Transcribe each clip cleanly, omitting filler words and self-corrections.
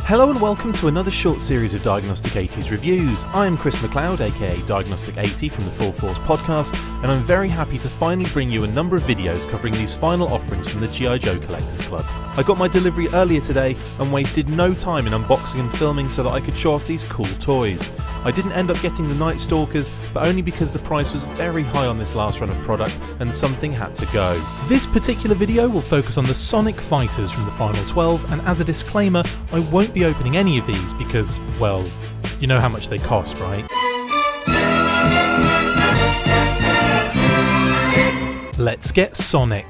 Hello and welcome to another short series of Diagnostik80's reviews. I'm Chris McLeod, aka Diagnostik80 from the Full Force podcast, and I'm very happy to finally bring you a number of videos covering these final offerings from the Gijcc Collectors Club. I got my delivery earlier today and wasted no time in unboxing and filming so that I could show off these cool toys. I didn't end up getting the Night Stalkers, but only because the price was very high on this last run of product and something had to go. This particular video will focus on the Sonic Fighters from the final 12, and as a disclaimer, I won't be opening any of these because, well, you know how much they cost, right? Let's get Sonic.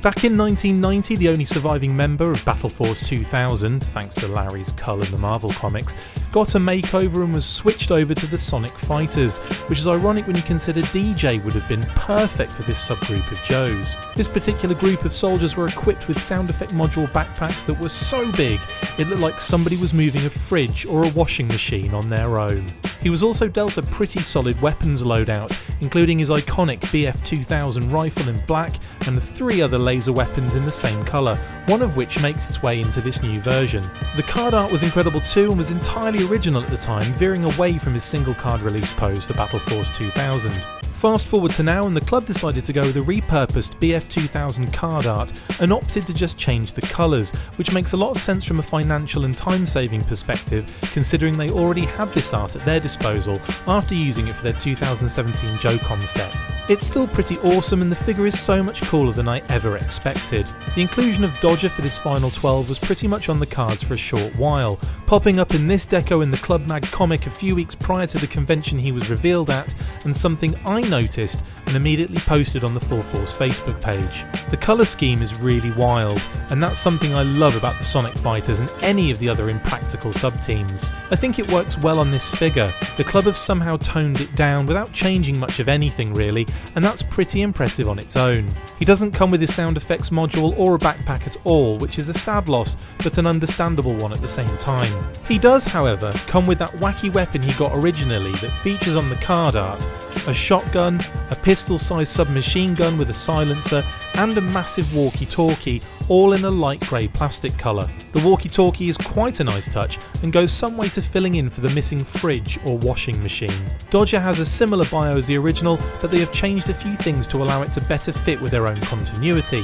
Back in 1990, the only surviving member of Battle Force 2000, thanks to Larry's Cull in the Marvel comics, got a makeover and was switched over to the Sonic Fighters, which is ironic when you consider DJ would have been perfect for this subgroup of Joes. This particular group of soldiers were equipped with sound effect module backpacks that were so big it looked like somebody was moving a fridge or a washing machine on their own. He was also dealt a pretty solid weapons loadout, including his iconic BF-2000 rifle in black and 3 other laser weapons in the same colour, one of which makes its way into this new version. The card art was incredible too and was entirely original at the time, veering away from his single card release pose for Battle Force 2000. Fast forward to now, and the club decided to go with a repurposed BF-2000 card art and opted to just change the colours, which makes a lot of sense from a financial and time-saving perspective, considering they already had this art at their disposal after using it for their 2017 JoeCon set. It's still pretty awesome, and the figure is so much cooler than I ever expected. The inclusion of Dodger for this final 12 was pretty much on the cards for a short while, popping up in this deco in the Club Mag comic a few weeks prior to the convention he was revealed at, and something I noticed and immediately posted on the Full Force Facebook page. The colour scheme is really wild, and that's something I love about the Sonic Fighters and any of the other Impractical sub-teams. I think it works well on this figure. The club have somehow toned it down without changing much of anything really, and that's pretty impressive on its own. He doesn't come with his sound effects module or a backpack at all, which is a sad loss, but an understandable one at the same time. He does, however, come with that wacky weapon he got originally that features on the card art: a shotgun, a pistol-sized submachine gun with a silencer, and a massive walkie-talkie, all in a light grey plastic colour. The walkie-talkie is quite a nice touch and goes some way to filling in for the missing fridge or washing machine. Dodger has a similar bio as the original, but they have changed a few things to allow it to better fit with their own continuity.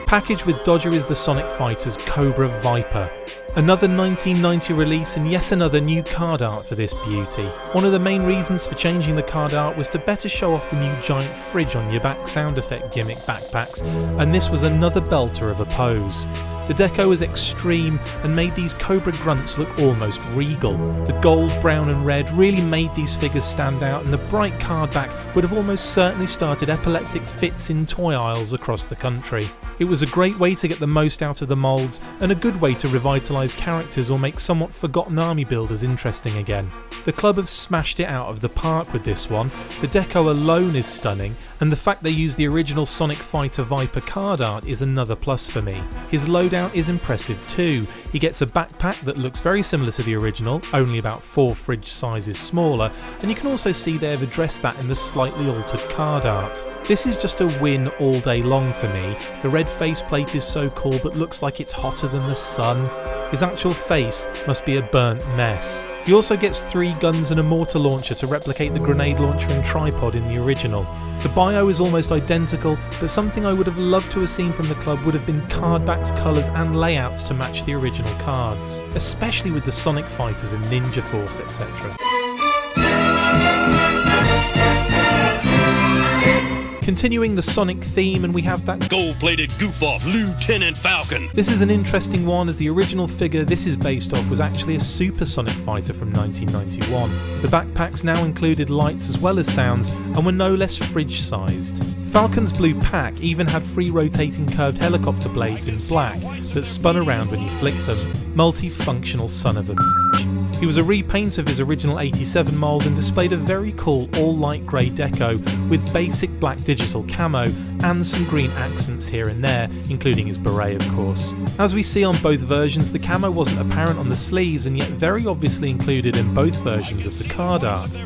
Packaged with Dodger is the Sonic Fighters Cobra Viper. Another 1990 release and yet another new card art for this beauty. One of the main reasons for changing the card art was to better show off the new giant fridge on your back sound effect gimmick backpacks, and this was another belter of a pose. The deco was extreme and made these Cobra grunts look almost regal. The gold, brown and red really made these figures stand out, and the bright card back would have almost certainly started epileptic fits in toy aisles across the country. It was a great way to get the most out of the moulds and a good way to revitalise characters or make somewhat forgotten army builders interesting again. The club have smashed it out of the park with this one. The deco alone is stunning, and the fact they use the original Sonic Fighter Viper card art is another plus for me. His loadout is impressive too. He gets a backpack that looks very similar to the original, only about 4 fridge sizes smaller, and you can also see they have addressed that in the slightly altered card art. This is just a win all day long for me. The red faceplate is so cool but looks like it's hotter than the sun. His actual face must be a burnt mess. He also gets 3 guns and a mortar launcher to replicate the grenade launcher and tripod in the original. The bio is almost identical, but something I would have loved to have seen from the club would have been card backs, colours and layouts to match the original cards, especially with the Sonic Fighters and Ninja Force, etc. Continuing the Sonic theme, and we have that gold-plated goof-off Lieutenant Falcon. This is an interesting one, as the original figure this is based off was actually a Super Sonic fighter from 1991. The backpacks now included lights as well as sounds and were no less fridge-sized. Falcon's blue pack even had 3 rotating curved helicopter blades in black that spun around when you flicked them. Multifunctional son of a bitch. He was a repaint of his original 87 mould and displayed a very cool all light grey deco with basic black digital camo and some green accents here and there, including his beret of course. As we see on both versions, the camo wasn't apparent on the sleeves and yet very obviously included in both versions of the card art.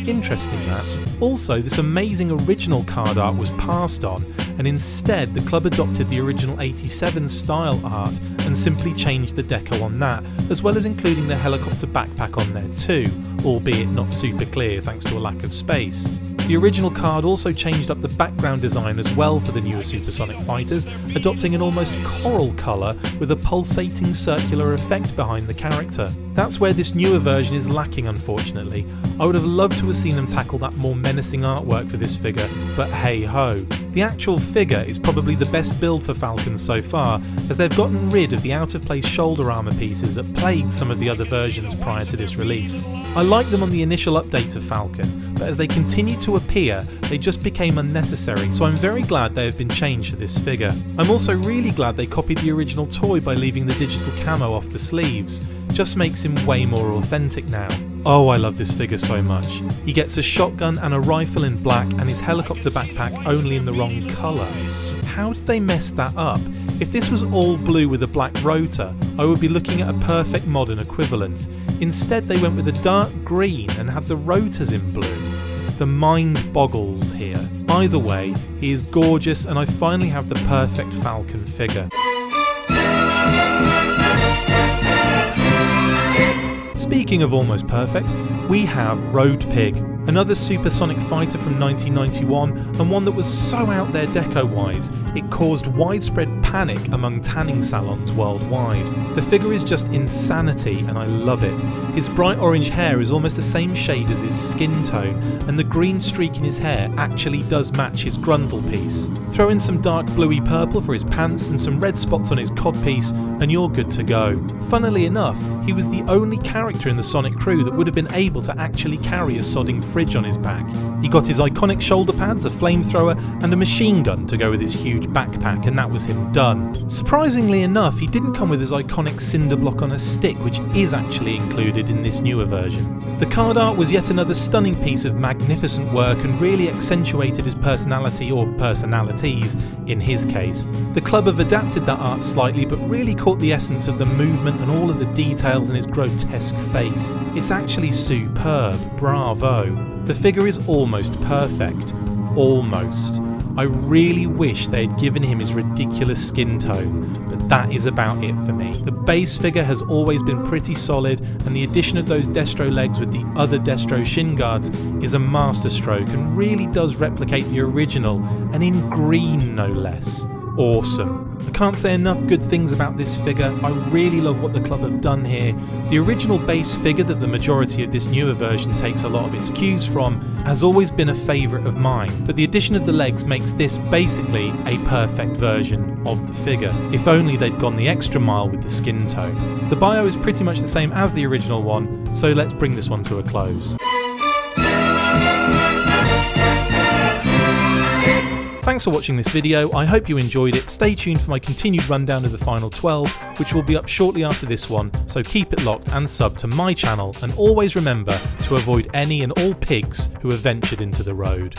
Interesting that. Also, this amazing original card art was passed on, and instead the club adopted the original 87 style art and simply changed the deco on that, as well as including the helicopter backpack on there too, albeit not super clear thanks to a lack of space. The original card also changed up the background design as well for the newer supersonic fighters, adopting an almost coral colour with a pulsating circular effect behind the character. That's where this newer version is lacking, unfortunately. I would have loved to have seen them tackle that more menacing artwork for this figure, but hey ho. The actual figure is probably the best build for Falcons so far, as they've gotten rid of the out of place shoulder armour pieces that plagued some of the other versions prior to this release. I liked them on the initial update of Falcon, but as they continued to appear, they just became unnecessary, so I'm very glad they have been changed for this figure. I'm also really glad they copied the original toy by leaving the digital camo off the sleeves. Just makes him way more authentic now. Oh, I love this figure so much. He gets a shotgun and a rifle in black and his helicopter backpack only in the wrong colour. How did they mess that up? If this was all blue with a black rotor, I would be looking at a perfect modern equivalent. Instead they went with a dark green and had the rotors in blue. The mind boggles here. Either way, he is gorgeous and I finally have the perfect Falcon figure. Speaking of almost perfect, we have Road Pig, another supersonic fighter from 1991 and one that was so out there deco-wise, it caused widespread panic among tanning salons worldwide. The figure is just insanity and I love it. His bright orange hair is almost the same shade as his skin tone, and the green streak in his hair actually does match his grundle piece. Throw in some dark bluey purple for his pants and some red spots on his codpiece and you're good to go. Funnily enough, he was the only character in the Sonic crew that would have been able to actually carry a sodding fridge on his back. He got his iconic shoulder pads, a flamethrower and a machine gun to go with his huge backpack, and that was him done. Surprisingly enough, he didn't come with his iconic cinder block on a stick, which is actually included in this newer version. The card art was yet another stunning piece of magnificent work and really accentuated his personality, or personalities in his case. The club have adapted that art slightly but really caught the essence of the movement and all of the details in his grotesque face. It's actually superb, bravo. The figure is almost perfect. Almost. I really wish they had given him his ridiculous skin tone, but that is about it for me. The base figure has always been pretty solid, and the addition of those Destro legs with the other Destro shin guards is a masterstroke and really does replicate the original, and in green no less. Awesome. I can't say enough good things about this figure. I really love what the club have done here. The original base figure that the majority of this newer version takes a lot of its cues from has always been a favourite of mine, but the addition of the legs makes this basically a perfect version of the figure. If only they'd gone the extra mile with the skin tone. The bio is pretty much the same as the original one, so let's bring this one to a close. Thanks for watching this video, I hope you enjoyed it. Stay tuned for my continued rundown of the final 12, which will be up shortly after this one, so keep it locked and sub to my channel, and always remember to avoid any and all pigs who have ventured into the road.